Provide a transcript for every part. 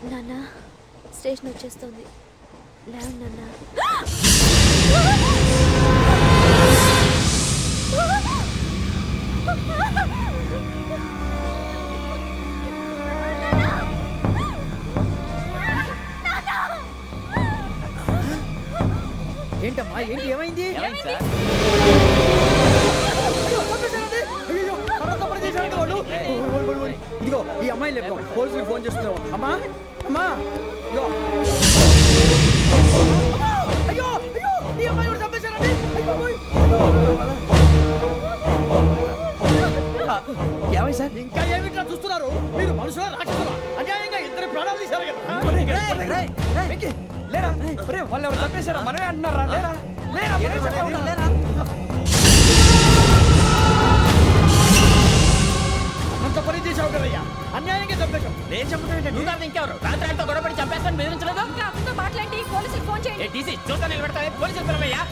నాన్న స్టేషన్ వచ్చేస్తుంది. లేవు నాన్న. ఏంటమ్మా ఏంటి ఏమైంది? ఇదిగో ఈ అమ్మాయి లేదు పోలీసులకు ఫోన్ చేస్తున్నావు. అమ్మా అమ్మా అయ్యో అయ్యో ఈ అమ్మాయి కూడా చంపేశారండి. ఏమై సార్ ఇంకా ఏమిట్లా చూస్తున్నారు? మీరు మనుషుల రాక్షసులా? అన్యాయంగా ఇద్దరు ప్రాణాలు తీశారు కదా. లేరా వాళ్ళు ఎవరు చంపేశారా? మనమే అంటున్నారా? లేరా లేరా అంత పని చేసావు కదయ్యా, అన్యాయంగా చంపేశావు. నేను చంపడం నువ్వు కాదు ఇంకెవరు? రాత్రి గొడవపడి చంపేస్తాను బెదిరించలేదు. మాట్లాడి పోలీసులకు ఫోన్ చేయండి. టీసీ చూస్తా నిలబెడతా పోలీసులు పిలవయ్యా.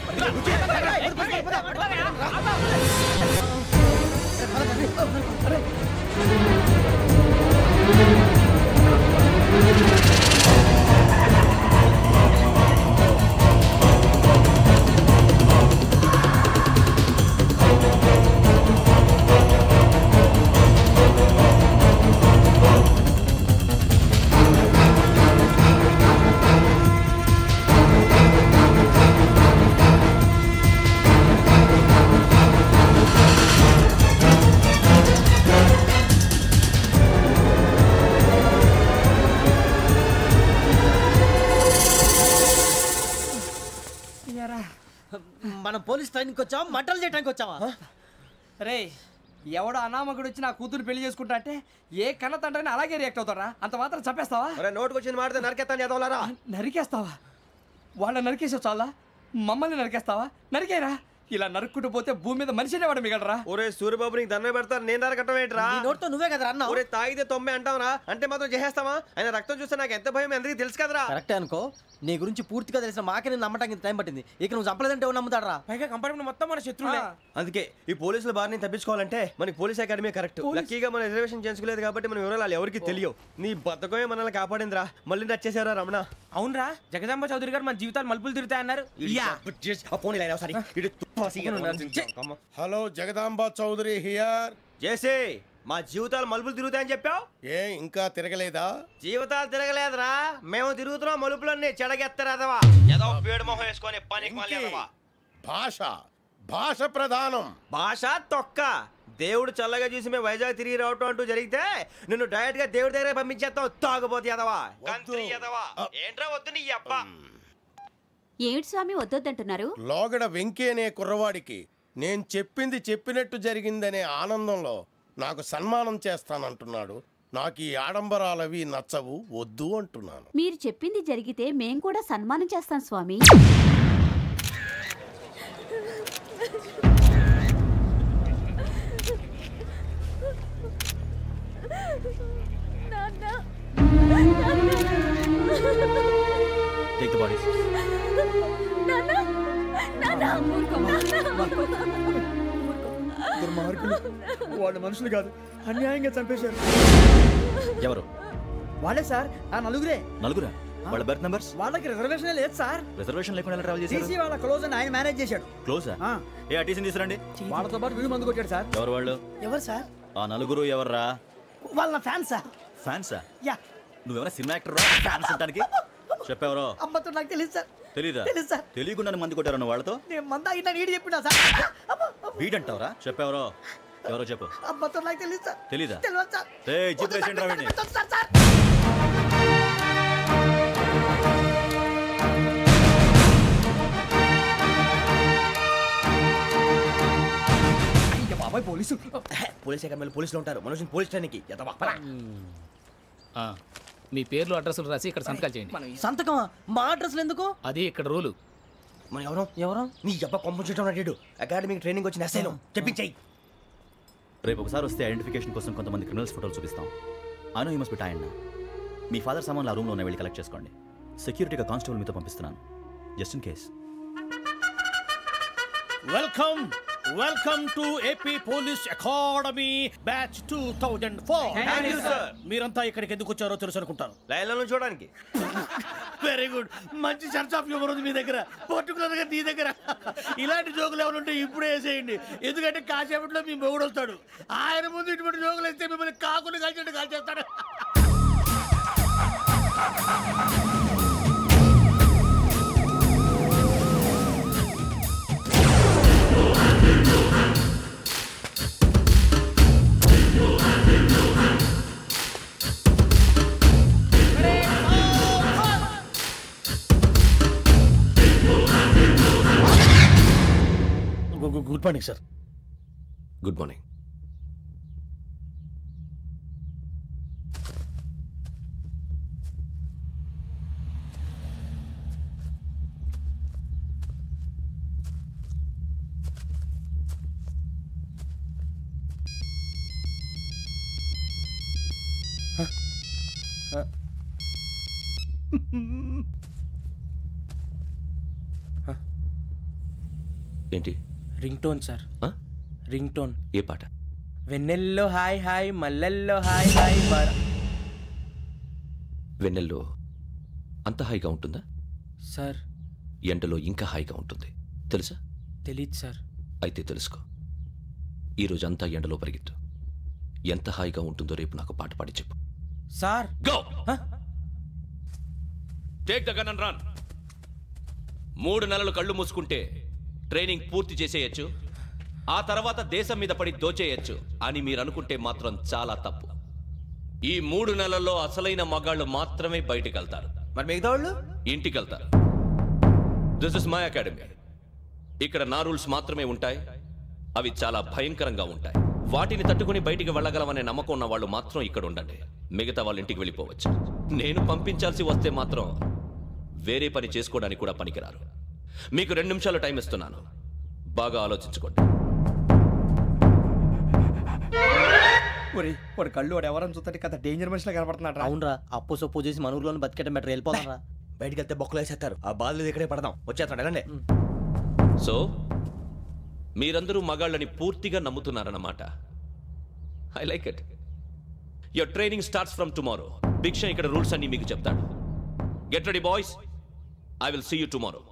మనం పోలీస్ ట్రైనింగ్కి వచ్చావా మంటలు చేయడానికి వచ్చావా? రే ఎవడో అనామకుడు వచ్చి నా కూతురు పెళ్లి చేసుకుంటా అంటే ఏ కన్న తండ్రిని అలాగే రియాక్ట్ అవుతారా? అంత మాత్రం చంపేస్తావా? నోటుకు వచ్చింది మాడితే నరికేస్తాను చదవాలరా. నరికేస్తావా? వాళ్ళని నరికేసావు చాలా, మమ్మల్ని నరికేస్తావా? నరికేరా. ఇలా నరుక్కుంటూ పోతే భూమి మీద మనిషినే వాడు మిగలరా. ఒరే సూర్యబాబు నీకు దండ పెడతారు, నేను నరకటం ఏంట్రా? నోటితో నువ్వే కదా అన్నా. ఒరే తాగితే తొమ్మే అంటావరా? అంటే మాత్రం చేసేస్తావా? ఆయన రక్తం చూస్తే నాకు ఎంత భయం అందరికీ తెలుసు కదరా. కరెక్టే అనుకో, నీ గురించి పూర్తిగా తెలిసిన మాకే నేను నమ్మటానికి టైం పట్టింది. ఇక నువ్వు చంపలేదంటే ఎవరు నమ్ముతాడరా? పైగా కంపార్ట్మెంట్ మొత్తం మన శత్రువులే. అందుకే ఈ పోలీసుల బారిని తప్పించుకోవాలంటే మనకి పోలీస్ అకాడమీ కరెక్ట్. లక్కీగా మన రిజర్వేషన్ చేసుకోలేదు కాబట్టి మన వివరాలు ఎవరికి తెలియవు. నీ బతకమే మనల్ని కాపాడిందిరా. మళ్ళీ నచ్చేసారా రమణ? అవునరా జగదాంబ చౌదరి గారు మన జీవితాలు మలుపులు తిరుగుతాయన్నారు. Hello Jagadamba Chowdary here. JC మా జీవితాలు మలుపులు తిరుగుతాయని చెప్పావు, ఏ ఇంకా తిరగలేదా? జీవితాలు తిరగలేదురా, మేము తిరుగుతున్నాం మలుపులన్నీ. చెడగెత్తరాదవా ఏదో పేడు మొహం వేసుకొని పనికి. భాష భాష ప్రధానం. భాష తొక్క. దేవుడు చల్లగా చూసి మేము వైజాగ్ తిరిగి రావటం అంటూ జరిగితే నిన్ను డైరెక్ట్ గా దేవుడి దగ్గర పంపించేస్తాం. తాగబోతు ఎదవా, కంత్రి ఎదవా. ఏంట్రా వద్దు నీ అబ్బా. ఏమిటి స్వామి వద్దొద్దంటున్నారు? లోగడ వెంకీ అనే కుర్రవాడికి నేను చెప్పింది చెప్పినట్టు జరిగిందనే ఆనందంలో నాకు సన్మానం చేస్తానంటున్నాడు. నాకు ఈ ఆడంబరాలవి నచ్చవు, వద్దు అంటున్నాను. మీరు చెప్పింది జరిగితే మేం కూడా సన్మానం చేస్తాం స్వామి. Take the bodies. వాళ్ళు మనుషులు కాదు, అన్యాయంగా చంపేశారు. ఎవరు? వాళ్ళే సార్, ఆ నలుగురే. నలుగురా? వాళ్ళ బర్త్ నంబర్స్? వాళ్ళకి రిజర్వేషన్ లేదు సార్. రిజర్వేషన్ లేకుండా ఎలా ట్రావెల్ చేశారు? టీసీ వాళ్ళ క్లోజ్ అని ఆయన మేనేజ్ చేశాడు. క్లోజా? ఏ ఆ టీసీని తీసుకురండి. వాళ్ళతో పాటు వీళ్ళు మందు కొట్టాడు సార్. ఎవరు వాళ్ళు? ఎవరు సార్? ఆ నలుగురు ఎవర్రా? వాళ్ళ ఫ్యాన్స్ సార్. ఫ్యాన్సా? యా. నువ్వెవరా సినిమా యాక్టర్ రా ఫ్యాన్స్ అంటానికి? చెప్పేవరో? అమ్మతో నాకు తెలియదు సార్. తెలీదా? తెలుసు సార్. తెలియకుండా మంది కొట్టారన్న వాళ్ళతో? నేను మంద అయినా నీడి చెప్పినా సార్. వీడంటావరా? చెప్పేవరో? ఎవరో చెప్పు. అమ్మతో నాకు తెలియదు సార్. తెలీదా? తెలియదు సార్. ఏయ్ జిప్ రేషన్ రావండి. బాబాయ్ పోలీసు. పోలీస్ అకాడమీలో పోలీసులు ఉంటారు. మనుషులు పోలీస్ ట్రైనింగ్కి ఎదవా. మీ పేర్లు అడ్రస్లు రాసి ఇక్కడ సంతకాలు చేయండి. సంతకమా? మా అడ్రస్లు ఎందుకు? అది ఇక్కడ రూలు. మనం ఎవరో నీ అబ్బా పంపించడం అడిగాడు. అకాడమిక్ ట్రైనింగ్ వచ్చిన అసైలం చెప్పించాయి. రేపు ఒకసారి వస్తే ఐడెంటిఫికేషన్ కోసం కొంతమంది క్రిమినల్స్ ఫోటోలు చూపిస్తాం. I know you must be tired now. Me father సామాన్లు ఆ రూమ్లో ఉన్న వెళ్ళి కలెక్ట్ చేసుకోండి. సెక్యూరిటీగా కానిస్టేబుల్ మీతో పంపిస్తున్నాను, just in case. Welcome welcome to AP police academy batch 2004. మీరంతా ఇక్కడికి ఎందుకు వచ్చారో తెలుసు అనుకుంటాను. లైన్లను చూడడానికి. Very good. మంచి సెన్స్ ఆఫ్ హ్యూమర్ ఉంది మీ దగ్గర, పర్టికులర్ గా నీ దగ్గర. ఇలాంటి జోకులు ఏమైనా ఉంటే ఇప్పుడే వేసేయండి, ఎందుకంటే కాసేపట్లో మీ మొగుడు వస్తాడు. ఆయన ముందు ఇటువంటి జోకులు వేస్తే మిమ్మల్ని కాకుని కాల్చేట్టు కాల్చేస్తాడు. Good morning sir. Good morning. ఏంటి? Ring tone sir. Ring tone. ఏ పాట? వెన్నెల్లో హాయ్ హాయ్ మల్లెల్లో హాయ్ హాయ్ వెన్నెల్లో అంత హాయిగా ఉంటుందా సార్? ఎండలో ఇంకా హాయిగా ఉంటుంది తెలుసా? తెలీదు సార్. అయితే తెలుసుకో. ఈరోజు అంతా ఎండలో పరిగెత్తు. ఎంత హాయిగా ఉంటుందో రేపు నాకు పాట పాడి చెప్పు. Sir go. Take the gun and run. 3 నెలలు కళ్ళు మూసుకుంటే ట్రైనింగ్ పూర్తి చేసేయచ్చు, ఆ తర్వాత దేశం మీద పడి దోచేయచ్చు అని మీరు అనుకుంటే మాత్రం చాలా తప్పు. ఈ 3 నెలల్లో అసలైన మగాళ్ళు మాత్రమే బయటికి వెళ్తారు. మరి మిగతా వాళ్ళు ఇంటికి వెళ్తారు. This is my academy. ఇక్కడ నా రూల్స్ మాత్రమే ఉంటాయి. అవి చాలా భయంకరంగా ఉంటాయి. వాటిని తట్టుకుని బయటికి వెళ్ళగలమనే నమ్మకం ఉన్న వాళ్ళు మాత్రం ఇక్కడ ఉండండి. మిగతా వాళ్ళు ఇంటికి వెళ్ళిపోవచ్చు. నేను పంపించాల్సి వస్తే మాత్రం వేరే పని చేసుకోవడానికి కూడా పనికిరారు. మీకు 2 నిమిషాలు టైం ఇస్తున్నాను, బాగా ఆలోచించుకోండి. వాడు కళ్ళు వాడు ఎవరని చూస్తే కదా డేంజర్ మనిషిలో కనపడుతున్నాడు. అవునరా, అప్పు సొప్పు చేసి మన ఊర్లో బతికేట బెటర్ వెళ్ళిపోతారా. బయటికి వెళ్తే బొక్కలు వేసేస్తారు. ఆ బాధలు ఇక్కడే పడదాం. వచ్చేస్తాడు వెళ్ళండి. సో మీరందరూ మగాళ్ళని పూర్తిగా నమ్ముతున్నారన్నమాట. I like it. Your training starts from tomorrow. భిక్ష ఇక్కడ రూల్స్ అన్ని మీకు చెప్తాడు. Get ready boys. I will see you tomorrow.